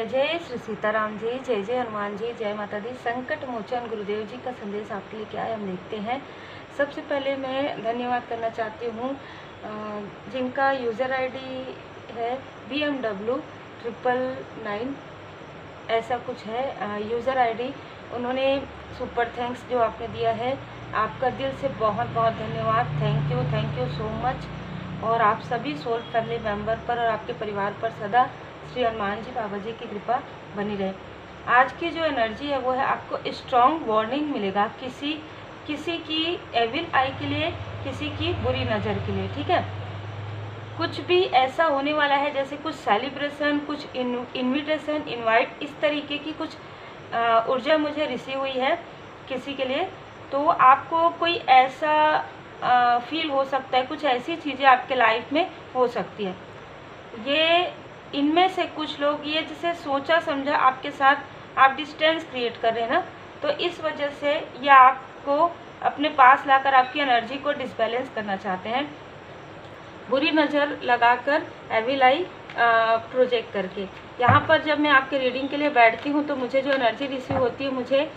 जय जय श्री सीताराम जी, जय जय हनुमान जी, जय माता दी। संकट मोचन गुरुदेव जी का संदेश आपके लिए क्या है, हम देखते हैं। सबसे पहले मैं धन्यवाद करना चाहती हूँ जिनका यूज़र आईडी है BMW999 ऐसा कुछ है यूज़र आईडी। उन्होंने सुपर थैंक्स जो आपने दिया है, आपका दिल से बहुत बहुत धन्यवाद। Thank you so much. और आप सभी सोल फैमिली मेंबर पर और आपके परिवार पर सदा श्री हनुमान जी बाबा जी की कृपा बनी रहे। आज की जो एनर्जी है वो है, आपको स्ट्रॉन्ग वार्निंग मिलेगा किसी की एविल आई के लिए, किसी की बुरी नज़र के लिए। ठीक है, कुछ भी ऐसा होने वाला है, जैसे कुछ सेलिब्रेशन, कुछ इनविटेशन, इनवाइट, इस तरीके की कुछ ऊर्जा मुझे रिसीव हुई है किसी के लिए। तो आपको कोई ऐसा फील हो सकता है, कुछ ऐसी चीज़ें आपके लाइफ में हो सकती है। ये इनमें से कुछ लोग ये जिसे सोचा समझा आपके साथ आप डिस्टेंस क्रिएट कर रहे हैं ना, तो इस वजह से ये आपको अपने पास लाकर आपकी एनर्जी को डिसबैलेंस करना चाहते हैं, बुरी नज़र लगाकर, एविल आई प्रोजेक्ट करके। यहाँ पर जब मैं आपके रीडिंग के लिए बैठती हूँ तो मुझे जो एनर्जी रिसीव होती है, मुझे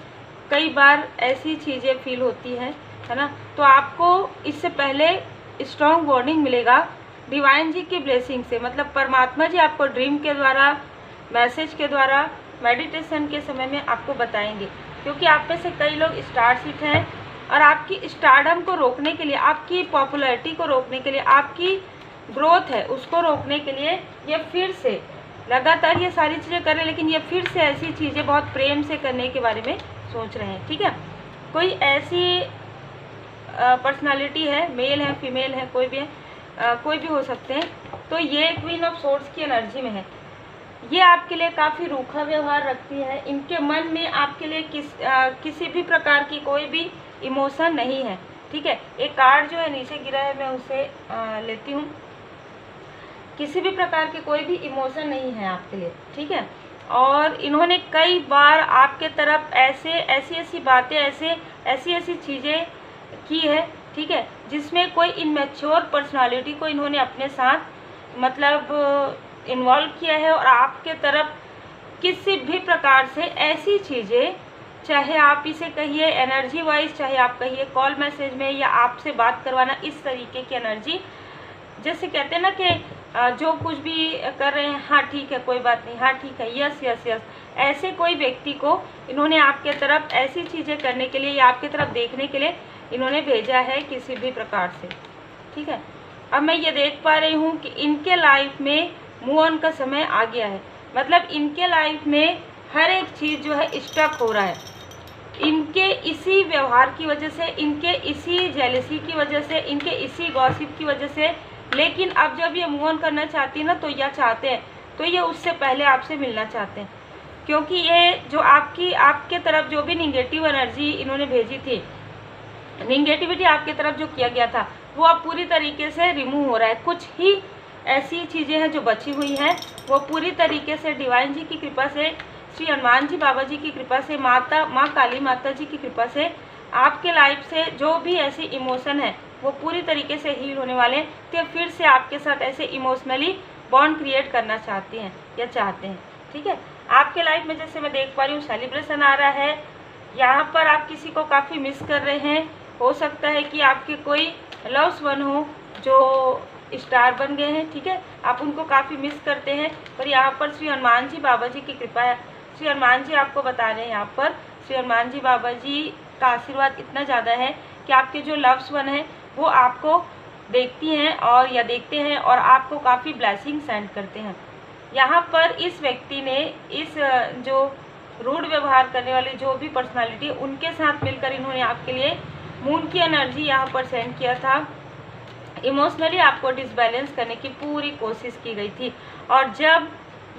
कई बार ऐसी चीज़ें फील होती हैं, है ना। तो आपको इससे पहले स्ट्रॉन्ग वार्निंग मिलेगा डिवाइन जी की ब्लेसिंग से, मतलब परमात्मा जी आपको ड्रीम के द्वारा, मैसेज के द्वारा, मेडिटेशन के समय में आपको बताएंगे। क्योंकि आप में से कई लोग स्टार सीट हैं और आपकी स्टारडम को रोकने के लिए, आपकी पॉपुलैरिटी को रोकने के लिए, आपकी ग्रोथ है उसको रोकने के लिए ये फिर से लगातार ये सारी चीज़ें कर रहे हैं, लेकिन ये फिर से ऐसी चीज़ें बहुत प्रेम से करने के बारे में सोच रहे हैं। ठीक है, कोई ऐसी पर्सनालिटी है, मेल है, फीमेल है, कोई भी है, कोई भी हो सकते हैं। तो ये क्वीन ऑफ सोर्ड्स की एनर्जी में है। ये आपके लिए काफ़ी रूखा व्यवहार रखती है। इनके मन में आपके लिए किसी भी प्रकार की कोई भी इमोशन नहीं है। ठीक है, एक कार्ड जो है नीचे गिरा है, मैं उसे लेती हूँ। किसी भी प्रकार के कोई भी इमोशन नहीं है आपके लिए। ठीक है, और इन्होंने कई बार आपके तरफ ऐसी बातें, ऐसी चीज़ें की है, ठीक है, जिसमें कोई इनमेच्योर पर्सनालिटी को इन्होंने अपने साथ मतलब इन्वॉल्व किया है। और आपके तरफ किसी भी प्रकार से ऐसी चीज़ें, चाहे आप इसे कहिए एनर्जी वाइज, चाहे आप कहिए कॉल मैसेज में, या आपसे बात करवाना, इस तरीके की एनर्जी, जैसे कहते हैं ना कि जो कुछ भी कर रहे हैं, हाँ ठीक है, कोई बात नहीं, हाँ ठीक है, यस यस यस, ऐसे कोई व्यक्ति को इन्होंने आपके तरफ ऐसी चीज़ें करने के लिए या आपकी तरफ देखने के लिए इन्होंने भेजा है किसी भी प्रकार से। ठीक है, अब मैं ये देख पा रही हूँ कि इनके लाइफ में मूव ऑन का समय आ गया है। मतलब इनके लाइफ में हर एक चीज़ जो है स्टक हो रहा है, इनके इसी व्यवहार की वजह से, इनके इसी जेलसी की वजह से, इनके इसी गॉसिप की वजह से। लेकिन अब जब ये मूव ऑन करना चाहती है ना, तो यह चाहते हैं, तो ये उससे पहले आपसे मिलना चाहते हैं। क्योंकि ये जो आपके तरफ जो भी निगेटिव एनर्जी इन्होंने भेजी थी, निगेटिविटी आपकी तरफ जो किया गया था, वो अब पूरी तरीके से रिमूव हो रहा है। कुछ ही ऐसी चीज़ें हैं जो बची हुई हैं, वो पूरी तरीके से डिवाइन जी की कृपा से, श्री हनुमान जी बाबा जी की कृपा से, माँ काली माता जी की कृपा से आपके लाइफ से जो भी ऐसी इमोशन है वो पूरी तरीके से हील होने वाले हैं। तो फिर से आपके साथ ऐसे इमोशनली बॉन्ड क्रिएट करना चाहती हैं या चाहते हैं। ठीक है, आपके लाइफ में जैसे मैं देख पा रही हूँ सेलिब्रेशन आ रहा है। यहाँ पर आप किसी को काफ़ी मिस कर रहे हैं। हो सकता है कि आपके कोई लव्स वन हो जो स्टार बन गए हैं। ठीक है, आप उनको काफ़ी मिस करते हैं। पर यहाँ पर श्री हनुमान जी बाबा जी की कृपा है। श्री हनुमान जी आपको बता रहे हैं, यहाँ पर श्री हनुमान जी बाबा जी का आशीर्वाद इतना ज़्यादा है कि आपके जो लव्स वन हैं वो आपको देखती हैं और या देखते हैं और आपको काफ़ी ब्लेसिंग सेंड करते हैं। यहाँ पर इस व्यक्ति ने इस जो रूड व्यवहार करने वाली जो भी पर्सनालिटी, उनके साथ मिलकर इन्होंने आपके लिए मून की एनर्जी यहाँ पर सेंड किया था। इमोशनली आपको डिसबैलेंस करने की पूरी कोशिश की गई थी। और जब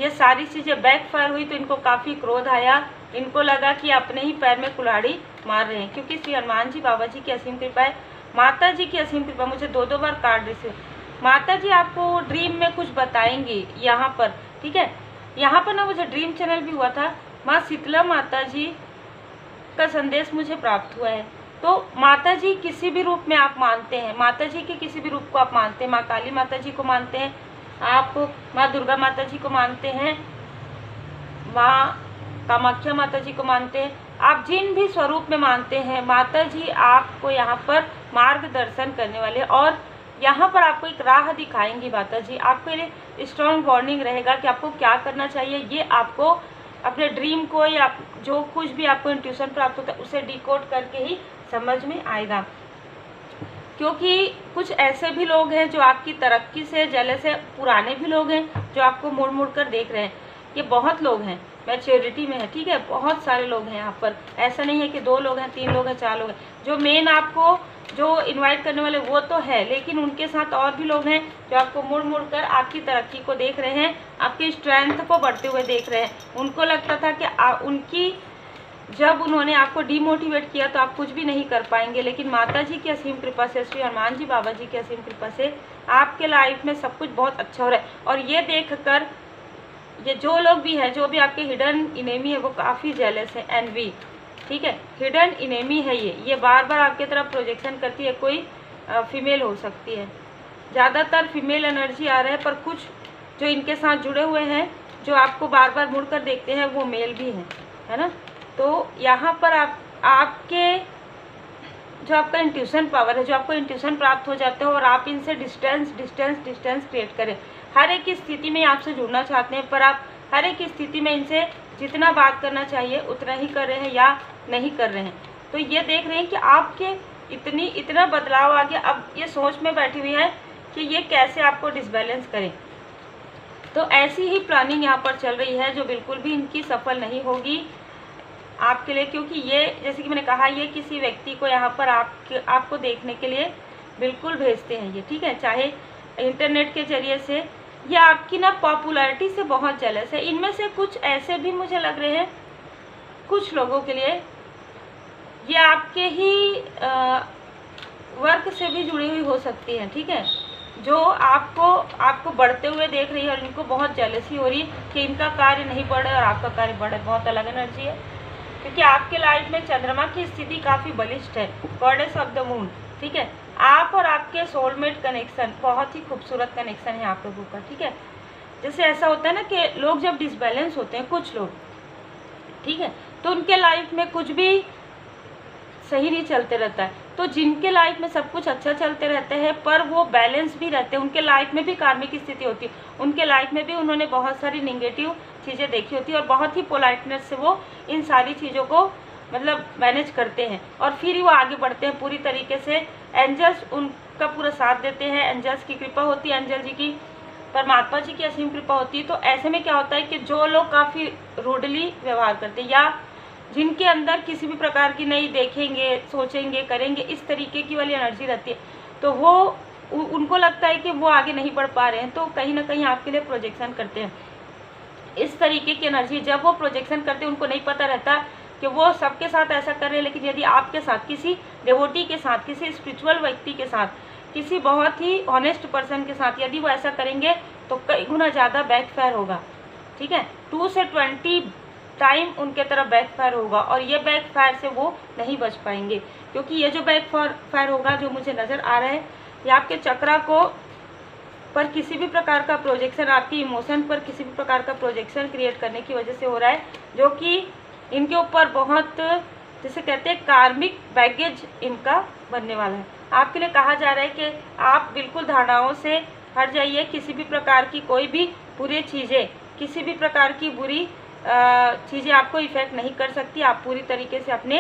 ये सारी चीज़ें बैकफायर हुई तो इनको काफ़ी क्रोध आया। इनको लगा कि अपने ही पैर में कुल्हाड़ी मार रहे हैं। क्योंकि श्री हनुमान जी बाबा जी की असीम कृपा है, माता जी की असीम कृपा। मुझे दो बार कार्ड रिसीव, माता जी आपको ड्रीम में कुछ बताएंगी यहाँ पर। ठीक है, यहाँ पर ना मुझे ड्रीम चैनल भी हुआ था, माँ शीतला माता जी का संदेश मुझे प्राप्त हुआ है। तो माता जी किसी भी रूप में आप मानते हैं, माता जी के किसी भी रूप को आप मानते हैं, माँ काली माता जी को मानते हैं, आप माँ दुर्गा माता जी को मानते हैं, माँ कामाख्या माता जी को मानते हैं, आप जिन भी स्वरूप में मानते हैं, माता जी आपको यहाँ पर मार्गदर्शन करने वाले और यहाँ पर आपको एक राह दिखाएंगी माता जी। आपके लिए स्ट्रॉन्ग वार्निंग रहेगा कि आपको क्या करना चाहिए। ये आपको अपने ड्रीम को या जो कुछ भी आपको इंट्यूशन प्राप्त होता है उसे डिकोड करके ही समझ में आएगा। क्योंकि कुछ ऐसे भी लोग हैं जो आपकी तरक्की से जेलस है, पुराने भी लोग हैं जो आपको मुड़ मुड़ कर देख रहे हैं। ये बहुत लोग हैं, मैच्योरिटी में है, ठीक है, बहुत सारे लोग हैं यहाँ पर। ऐसा नहीं है कि 2 लोग हैं, 3 लोग हैं, 4 लोग हैं। जो मेन आपको जो इनवाइट करने वाले वो तो है, लेकिन उनके साथ और भी लोग हैं जो आपको मुड़ मुड़ कर आपकी तरक्की को देख रहे हैं, आपकी स्ट्रेंथ को बढ़ते हुए देख रहे हैं। उनको लगता था कि उनकी जब उन्होंने आपको डीमोटिवेट किया तो आप कुछ भी नहीं कर पाएंगे, लेकिन माता जी की असीम कृपा से, श्री हनुमान जी बाबा जी की असीम कृपा से आपके लाइफ में सब कुछ बहुत अच्छा हो रहा है। और ये देखकर ये जो लोग भी हैं, जो भी आपके हिडन इनेमी है, वो काफ़ी जेलस है, एनवी, ठीक है, हिडन इनेमी है ये बार बार आपकी तरफ प्रोजेक्शन करती है। कोई फीमेल हो सकती है, ज़्यादातर फीमेल एनर्जी आ रहा है, पर कुछ जो इनके साथ जुड़े हुए हैं, जो आपको बार बार मुड़ कर देखते हैं, वो मेल भी हैं, है ना। तो यहाँ पर आपके जो आपका इंट्यूशन पावर है, जो आपको इंट्यूशन प्राप्त हो जाता है और आप इनसे डिस्टेंस क्रिएट करें। हर एक स्थिति में आपसे जुड़ना चाहते हैं, पर आप हर एक स्थिति में इनसे जितना बात करना चाहिए उतना ही कर रहे हैं या नहीं कर रहे हैं। तो ये देख रहे हैं कि आपके इतना बदलाव आ गया। अब ये सोच में बैठी हुई है कि ये कैसे आपको डिसबैलेंस करें। तो ऐसी ही प्लानिंग यहाँ पर चल रही है जो बिल्कुल भी इनकी सफल नहीं होगी आपके लिए, क्योंकि ये जैसे कि मैंने कहा, ये किसी व्यक्ति को यहाँ पर आपको देखने के लिए बिल्कुल भेजते हैं ये, ठीक है, चाहे इंटरनेट के जरिए से। ये आपकी ना पॉपुलैरिटी से बहुत जेलस है। इनमें से कुछ ऐसे भी मुझे लग रहे हैं, कुछ लोगों के लिए ये आपके ही वर्क से भी जुड़ी हुई हो सकती है, ठीक है, जो आपको बढ़ते हुए देख रही है और इनको बहुत जेलसी हो रही है कि इनका कार्य नहीं बढ़े और आपका कार्य बढ़े। बहुत अलग एनर्जी है, क्योंकि आपके लाइफ में चंद्रमा की स्थिति काफ़ी बलिष्ठ है, गॉडेस ऑफ द मून, ठीक है। आप और आपके सोलमेट कनेक्शन बहुत ही खूबसूरत कनेक्शन है आप लोगों का, ठीक है। जैसे ऐसा होता है ना कि लोग जब डिसबैलेंस होते हैं, कुछ लोग, ठीक है, तो उनके लाइफ में कुछ भी सही नहीं चलते रहता है। तो जिनके लाइफ में सब कुछ अच्छा चलते रहते हैं पर वो बैलेंस भी रहते हैं, उनके लाइफ में भी कार्मिक स्थिति होती है, उनके लाइफ में भी उन्होंने बहुत सारी नेगेटिव चीज़ें देखी होती है और बहुत ही पोलाइटनेस से वो इन सारी चीज़ों को मतलब मैनेज करते हैं और फिर वो आगे बढ़ते हैं पूरी तरीके से। एंजल्स उनका पूरा साथ देते हैं, एंजल्स की कृपा होती है, एंजल जी की, परमात्मा जी की असीम कृपा होती है। तो ऐसे में क्या होता है कि जो लोग काफ़ी रूडली व्यवहार करते हैं या जिनके अंदर किसी भी प्रकार की नहीं देखेंगे, सोचेंगे, करेंगे, इस तरीके की वाली एनर्जी रहती है, तो वो उनको लगता है कि वो आगे नहीं बढ़ पा रहे हैं, तो कहीं ना कहीं आपके लिए प्रोजेक्शन करते हैं। इस तरीके की एनर्जी जब वो प्रोजेक्शन करते हैं, उनको नहीं पता रहता कि वो सबके साथ ऐसा कर रहे हैं, लेकिन यदि आपके साथ, किसी डिवोटी के साथ, किसी स्पिरिचुअल व्यक्ति के साथ, किसी बहुत ही ऑनेस्ट पर्सन के साथ यदि वो ऐसा करेंगे तो कई गुना ज़्यादा बैकफायर होगा, ठीक है। 2 से 20 टाइम उनके तरफ बैकफायर होगा और ये बैकफायर से वो नहीं बच पाएंगे, क्योंकि ये जो बैकफायर होगा जो मुझे नज़र आ रहा है, ये आपके चक्रा को पर किसी भी प्रकार का प्रोजेक्शन, आपकी इमोशन पर किसी भी प्रकार का प्रोजेक्शन क्रिएट करने की वजह से हो रहा है, जो कि इनके ऊपर बहुत, जैसे कहते हैं, कार्मिक बैगेज इनका बनने वाला है। आपके लिए कहा जा रहा है कि आप बिल्कुल धारणाओं से हट जाइए। किसी भी प्रकार की कोई भी बुरी चीज़ें, किसी भी प्रकार की बुरी चीज़ें आपको इफ़ेक्ट नहीं कर सकती। आप पूरी तरीके से अपने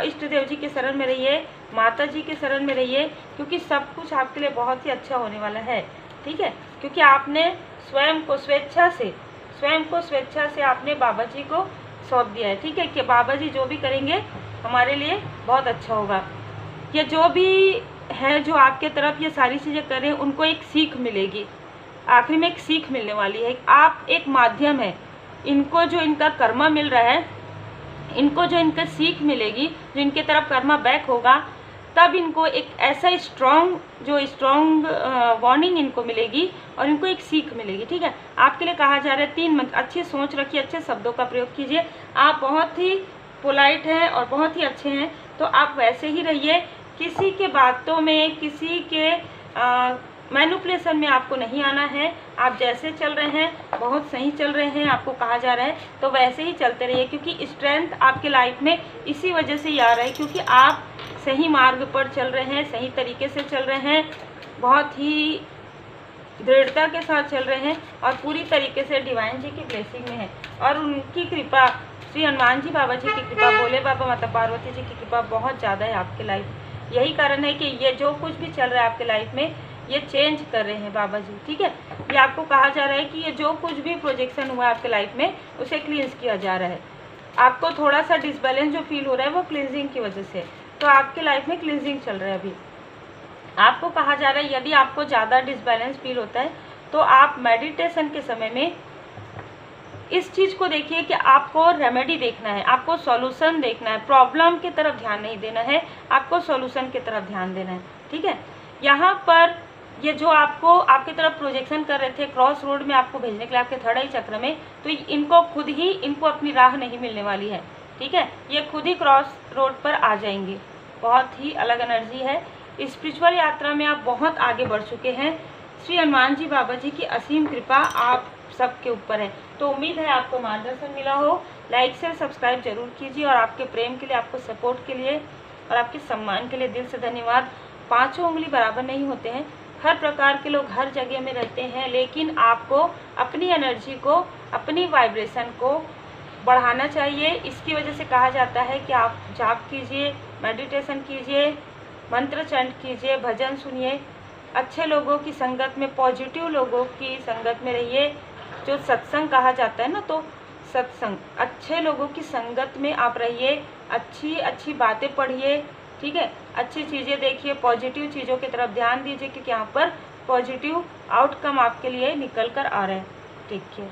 इष्ट देव जी के शरण में रहिए, माता जी के शरण में रहिए, क्योंकि सब कुछ आपके लिए बहुत ही अच्छा होने वाला है, ठीक है। क्योंकि आपने स्वयं को स्वेच्छा से आपने बाबा जी को सौंप दिया है, ठीक है, कि बाबा जी जो भी करेंगे हमारे लिए बहुत अच्छा होगा। ये जो भी है जो आपके तरफ ये सारी चीज़ें कर रहे हैं, उनको एक सीख मिलेगी, आखिरी में एक सीख मिलने वाली है। आप एक माध्यम है, इनको जो इनका कर्मा मिल रहा है, इनको जो इनका सीख मिलेगी, जो इनके तरफ कर्मा बैक होगा, तब इनको एक ऐसा स्ट्रॉन्ग वार्निंग इनको मिलेगी और इनको एक सीख मिलेगी, ठीक है। आपके लिए कहा जा रहा है 3 मंत्र, अच्छी सोच रखिए, अच्छे शब्दों का प्रयोग कीजिए। आप बहुत ही पोलाइट हैं और बहुत ही अच्छे हैं, तो आप वैसे ही रहिए। किसी के बातों में, किसी के मैनिपुलेशन में आपको नहीं आना है। आप जैसे चल रहे हैं बहुत सही चल रहे हैं, आपको कहा जा रहा है तो वैसे ही चलते रहिए, क्योंकि स्ट्रेंथ आपके लाइफ में इसी वजह से ही आ रहा है, क्योंकि आप सही मार्ग पर चल रहे हैं, सही तरीके से चल रहे हैं, बहुत ही दृढ़ता के साथ चल रहे हैं और पूरी तरीके से डिवाइन जी की ब्लेसिंग में है। और उनकी कृपा, श्री हनुमान जी बाबा जी की कृपा, भोले बाबा माता पार्वती जी की कृपा बहुत ज़्यादा है आपके लाइफ। यही कारण है कि ये जो कुछ भी चल रहा है आपके लाइफ में ये चेंज कर रहे हैं बाबा जी, ठीक है। ये आपको कहा जा रहा है कि ये जो कुछ भी प्रोजेक्शन हुआ है आपके लाइफ में उसे क्लींस किया जा रहा है। आपको थोड़ा सा डिसबैलेंस जो फील हो रहा है वो क्लींजिंग की वजह से, तो आपके लाइफ में क्लींजिंग चल रहा है अभी। आपको कहा जा रहा है यदि आपको ज़्यादा डिसबैलेंस फील होता है तो आप मेडिटेशन के समय में इस चीज़ को देखिए कि आपको रेमेडी देखना है, आपको सॉल्यूशन देखना है, प्रॉब्लम की तरफ ध्यान नहीं देना है, आपको सॉल्यूशन की तरफ ध्यान देना है, ठीक है। यहाँ पर ये जो आपको आपकी तरफ प्रोजेक्शन कर रहे थे क्रॉस रोड में आपको भेजने के लिए आपके थर्ड आई चक्र में, तो इनको खुद ही इनको अपनी राह नहीं मिलने वाली है, ठीक है। ये खुद ही क्रॉस रोड पर आ जाएंगे। बहुत ही अलग एनर्जी है। स्पिरिचुअल यात्रा में आप बहुत आगे बढ़ चुके हैं। श्री हनुमान जी बाबा जी की असीम कृपा आप सबके ऊपर है। तो उम्मीद है आपको मार्गदर्शन मिला हो। लाइक शेयर सब्सक्राइब जरूर कीजिए और आपके प्रेम के लिए, आपको सपोर्ट के लिए और आपके सम्मान के लिए दिल से धन्यवाद। पांचों उंगली बराबर नहीं होते हैं, हर प्रकार के लोग हर जगह में रहते हैं, लेकिन आपको अपनी एनर्जी को, अपनी वाइब्रेशन को बढ़ाना चाहिए। इसकी वजह से कहा जाता है कि आप जाप कीजिए, मेडिटेशन कीजिए, मंत्र चंट कीजिए, भजन सुनिए, अच्छे लोगों की संगत में, पॉजिटिव लोगों की संगत में रहिए। जो सत्संग कहा जाता है ना, तो सत्संग, अच्छे लोगों की संगत में आप रहिए, अच्छी अच्छी बातें पढ़िए, ठीक है, अच्छी चीज़ें देखिए, पॉजिटिव चीज़ों की तरफ ध्यान दीजिए, क्योंकि यहाँ पर पॉजिटिव आउटकम आपके लिए निकल कर आ रहे हैं। Take care.